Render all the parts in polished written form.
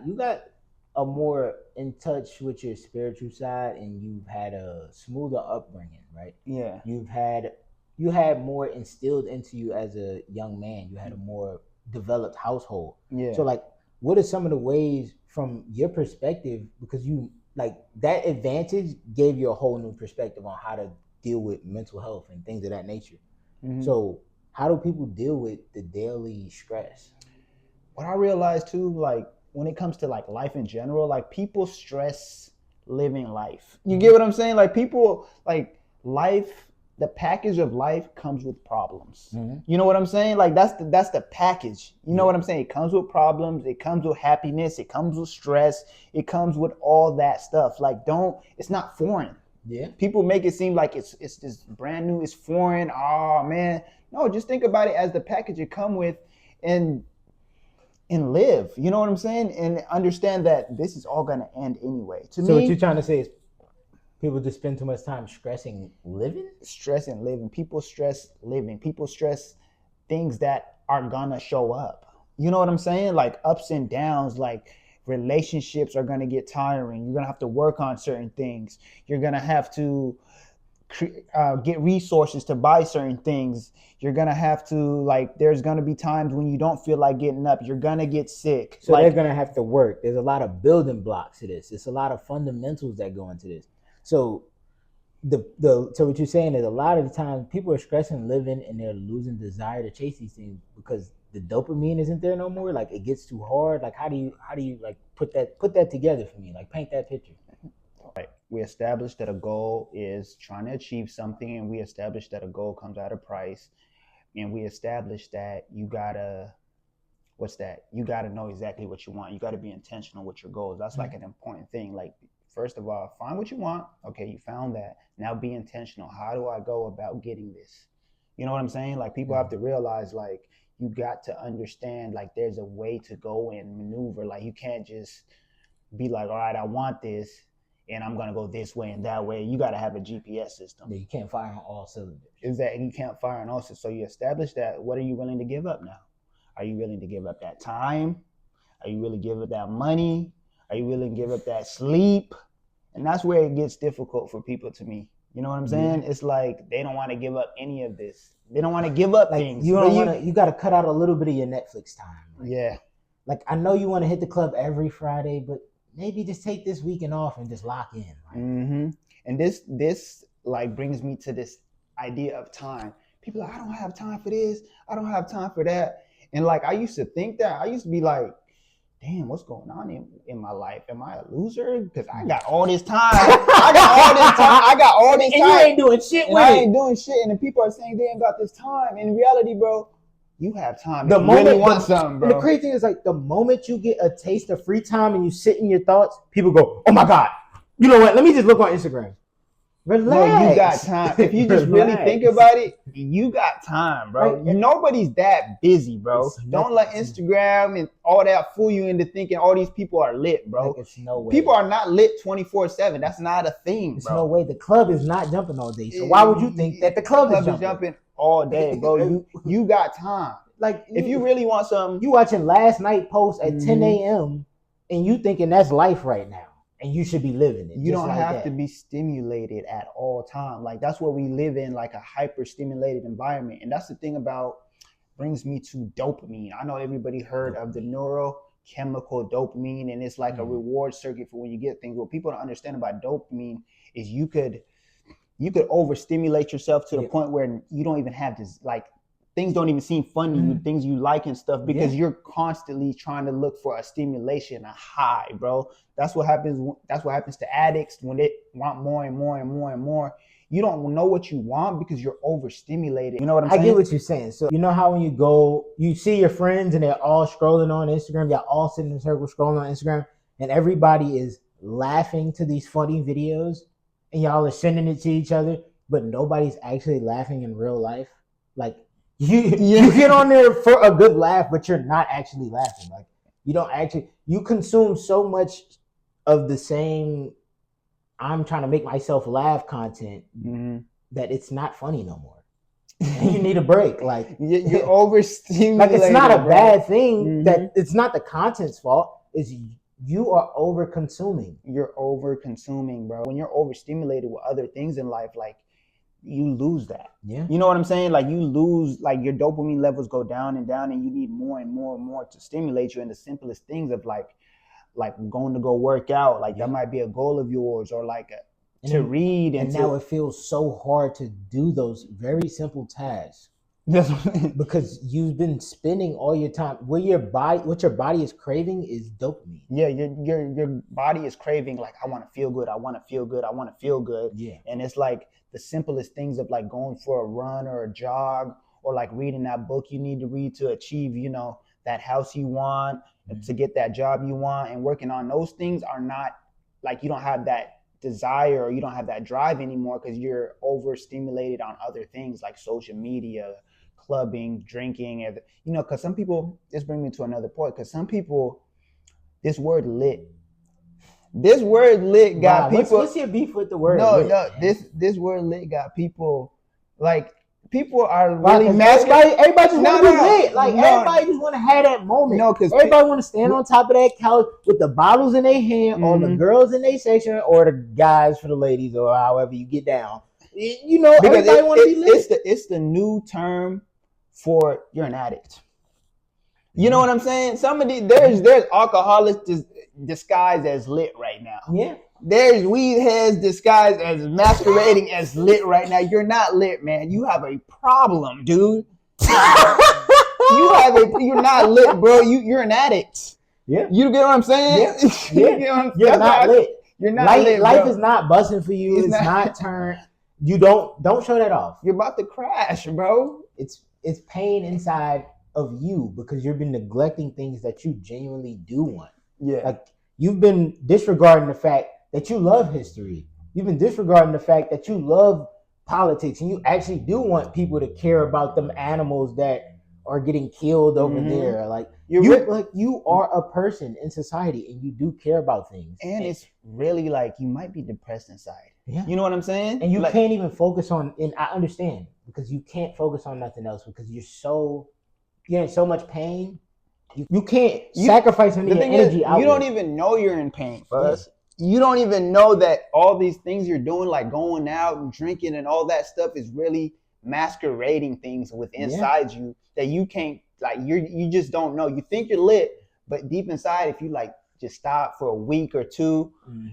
You got a more in touch with your spiritual side, and you've had a smoother upbringing, right? Yeah. You've had you had more instilled into you as a young man. You had a more developed household. So Yeah. like, what are some of the ways from your perspective, because you like that advantage gave you a whole new perspective on how to deal with mental health and things of that nature. Hmm. So how do people deal with the daily stress? What I realized too, like when it comes to like life in general, like people stress living life. You get what I'm saying? Like people like life, the package of life comes with problems. Mm-hmm. You know what I'm saying? Like that's the package. You know Yeah. what I'm saying? It comes with problems, it comes with happiness, it comes with stress, it comes with all that stuff. Like don't it's not foreign. Yeah. People make it seem like it's this brand new, it's foreign. Oh man. No, just think about it as the package it come with and live. You know what I'm saying? And understand that this is all gonna end anyway. To So what you're me, trying to say is people just spend too much time stressing living? stress and living. People stress living. People stress things that are gonna show up. You know what I'm saying? Like ups and downs, like relationships are gonna get tiring. You're gonna have to work on certain things. You're gonna have to get resources to buy certain things. You're gonna have to like. There's gonna be times when you don't feel like getting up. You're gonna get sick. So they're Like gonna have to work. There's a lot of building blocks to this. It's a lot of fundamentals that go into this. So so what you're saying is a lot of the time people are stressing living and they're losing desire to chase these things because the dopamine isn't there no more. Like it gets too hard. Like how do you like put that together for me? Like paint that picture. we established that a goal is trying to achieve something, and we established that a goal comes at a price, and we established that you gotta what's that? You gotta know exactly what you want. You gotta be intentional with your goals. That's like an important thing. Like first of all, find what you want. Okay, you found that. Now be intentional. How do I go about getting this? You know what I'm saying? Like people have to realize like you got to understand like there's a way to go and maneuver. Like you can't just be like, all right, I want this and I'm gonna go this way and that way. You gotta have a GPS system. Yeah, you can't fire on all cylinders. Is that you can't fire and also so you establish that what are you willing to give up now? Are you willing to give up that time? Are you willing to give up that money? Are you willing to give up that sleep? And that's where it gets difficult for people to me. You know what I'm saying? It's like they don't want to give up any of this. They don't want to give up Like things. you don't want to. You got to cut out a little bit of your Netflix time. Like, Yeah. Like I know you want to hit the club every Friday, but maybe just take this weekend off and just lock in. Right? Mm-hmm. And this like brings me to this idea of time. People are like, I don't have time for this. I don't have time for that. And like I used to think that. I used to be like, damn, what's going on in my life? Am I a loser? Because I got all this time. I got all this time. I got all this time. And you ain't doing shit and with I it. ain't doing shit. And then people are saying they ain't got this time. In reality, bro, you have time. The If you moment really want something, bro. The crazy thing is like the moment you get a taste of free time and you sit in your thoughts, people go, "Oh my god, you know what? Let me just look on Instagram." Relax. No, you got time. If you just really think about it, you got time, bro. Right. Nobody's that busy, bro. It's Don't let Instagram and all that fool you into thinking all these people are lit, bro. Like, it's no way. People are not lit 24/7. That's not a thing, There's bro. no way. The club is not jumping all day. So why would you think that the club is jumping all day, bro? You got time. Like If you really want something, you watching last night post at 10 a.m. and you thinking that's life right now. And you should be living it. You don't have to be stimulated at all time. Like that's what we live in, like a hyper stimulated environment. And that's the thing about brings me to dopamine. I know everybody heard of the neurochemical dopamine, and it's like a reward circuit for when you get things. What people don't understand about dopamine is you could overstimulate yourself to the point where you don't even have this like things don't even seem fun to you, things you like and stuff, because you're constantly trying to look for a stimulation, a high, bro. That's what happens. That's what happens to addicts when they want more and more and more and more. You don't know what you want because you're overstimulated. You know what I'm saying? I get what you're saying. So you know how when you go, you see your friends and they're all scrolling on Instagram, y'all all sitting in a circle scrolling on Instagram, and everybody is laughing to these funny videos, and y'all are sending it to each other, but nobody's actually laughing in real life. Like you get on there for a good laugh, but you're not actually laughing. Like you consume so much of the same I'm trying to make myself laugh content that it's not funny no more. And you need a break. Like you're overstimulated. Like it's not a bad thing that it's not the content's fault. It's you are over consuming. You're over consuming, bro. When you're overstimulated with other things in life, like you lose that. Yeah. You know what I'm saying? Like you lose, like your dopamine levels go down and down, and you need more and more and more to stimulate you in the simplest things of like going to go work out. Like that might be a goal of yours, or like to read. And now it feels so hard to do those very simple tasks. Because you've been spending all your time what your body is craving is dopamine. Yeah, your body is craving, like, I want to feel good, I want to feel good, I want to feel good. Yeah. And it's like the simplest things of like going for a run or a jog, or like reading that book you need to read to achieve, you know, that house you want, to get that job you want, and working on those things are not, like, you don't have that desire or you don't have that drive anymore because you're overstimulated on other things like social media, clubbing, drinking, and you know, because some people, this brings me to another point, because some people, this word lit got people. What's your beef with the word lit? No, this word lit got people, like, people are really masculine. Everybody just want to be lit. Like, everybody just want to have that moment. No, because everybody want to stand on top of that couch with the bottles in their hand, or the girls in their section, or the guys for the ladies, or however you get down. You know, because everybody want to be lit. It's the new term for you're an addict. You know what I'm saying? Some of there's alcoholics disguised as lit right now. Yeah. There's weed heads disguised as masquerading as lit right now. You're not lit, man. You have a problem, dude. You're not lit, bro. You're an addict. Yeah. You get what I'm saying? Yeah. You're not lit. You're not lit. Life is not busting for you. It's not turned. You don't show that off. You're about to crash, bro. It's pain inside of you because you've been neglecting things that you genuinely do want. Yeah. Like, you've been disregarding the fact that you love history. You've been disregarding the fact that you love politics, and you actually do want people to care about them animals that are getting killed over there. Like, you are a person in society, and you do care about things. And it's really like you might be depressed inside. Yeah. You know what I'm saying? And you can't even focus on, and I understand, because you can't focus on nothing else because you're in so much pain. You can't sacrifice any of your energy out. You don't even know you're in pain, Fuzz. You don't even know that all these things you're doing, like going out and drinking and all that stuff, is really masquerading things within inside you that you can't, like, you just don't know. You think you're lit, but deep inside, if you like just stop for a week or two,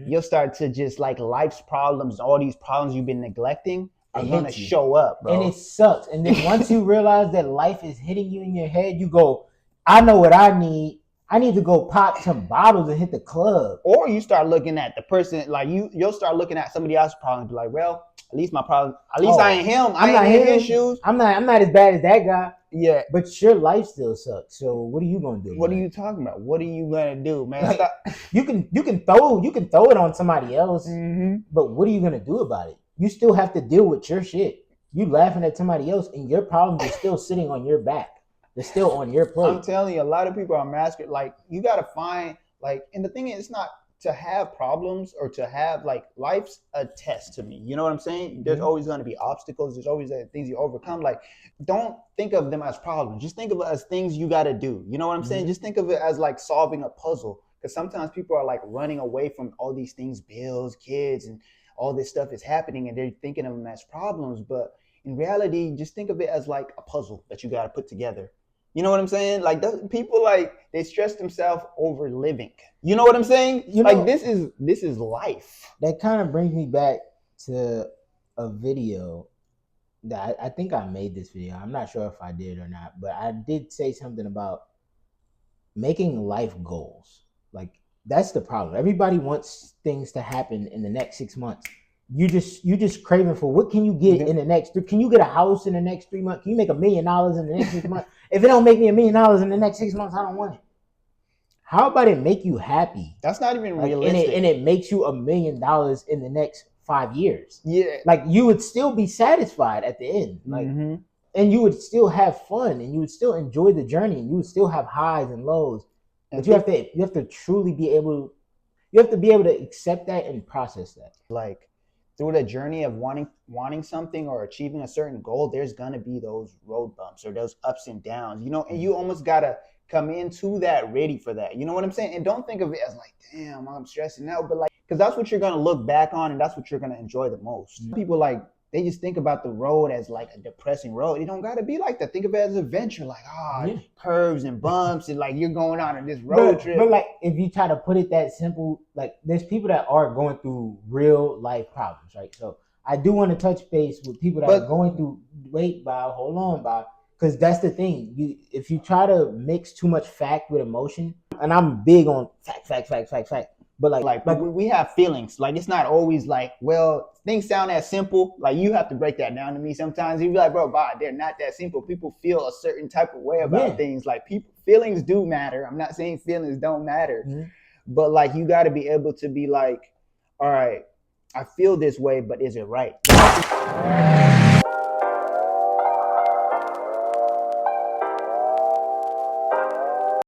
you'll start to just, like, life's problems, all these problems you've been neglecting are going to show up, bro. And it sucks. And then once you realize that life is hitting you in your head, you go, I know what I need. I need to go pop some bottles and hit the club. Or you start looking at the person, like, you'll start looking at somebody else's problem and be like, well, at least my problem, at least I ain't him. I ain't in his shoes. I'm not as bad as that guy. Yeah. But your life still sucks. So what are you gonna do? What are you talking about? What are you gonna do, man? Like, you can throw it on somebody else, but what are you gonna do about it? You still have to deal with your shit. You laughing at somebody else, and your problems are still sitting on your back. They're still on your plate. I'm telling you, a lot of people are masquerading. Like, you gotta find, like, and the thing is, it's not to have problems or to have, like, life's a test to me. You know what I'm saying? There's always going to be obstacles. There's always things you overcome. Like, don't think of them as problems. Just think of it as things you got to do. You know what I'm saying? Just think of it as like solving a puzzle. Because sometimes people are like running away from all these things, bills, kids, and all this stuff is happening, and they're thinking of them as problems. But in reality, just think of it as like a puzzle that you got to put together. You know what I'm saying? Like, people, like, they stress themselves over living. You know what I'm saying? This is life. That kind of brings me back to a video that I think I made this video. I'm not sure if I did or not, but I did say something about making life goals. Like, that's the problem. Everybody wants things to happen in the next 6 months. You just craving for what can you get in the next 3? Can you get a house in the next 3 months? Can you make $1 million in the next 6 months? If it don't make me $1 million in the next 6 months, I don't want it. How about it make you happy? That's not even realistic. And it makes you $1 million in the next 5 years. Yeah. Like, you would still be satisfied at the end. Like, and you would still have fun, and you would still enjoy the journey, and you would still have highs and lows. But you have to truly be able to accept that and process that. Like, through the journey of wanting something or achieving a certain goal, there's gonna be those road bumps or those ups and downs, you know, and you almost gotta come into that ready for that. You know what I'm saying? And don't think of it as like, damn, I'm stressing out, but like, because that's what you're gonna look back on, and that's what you're gonna enjoy the most. People like they just think about the road as like a depressing road. It don't gotta be like that. Think of it as an adventure, like curves and bumps, and like you're going on this road trip. But like if you try to put it that simple, like there's people that are going through real life problems, right? So I do want to touch base with people that are going through. Wait, Bob, hold on, Bob, because that's the thing. If you try to mix too much fact with emotion, and I'm big on fact. But like we have feelings. Like it's not always like, well, things sound that simple. Like you have to break that down to me sometimes. You be like, bro, Bob, they're not that simple. People feel a certain type of way about things. Like feelings do matter. I'm not saying feelings don't matter, but like you got to be able to be like, all right, I feel this way, but is it right?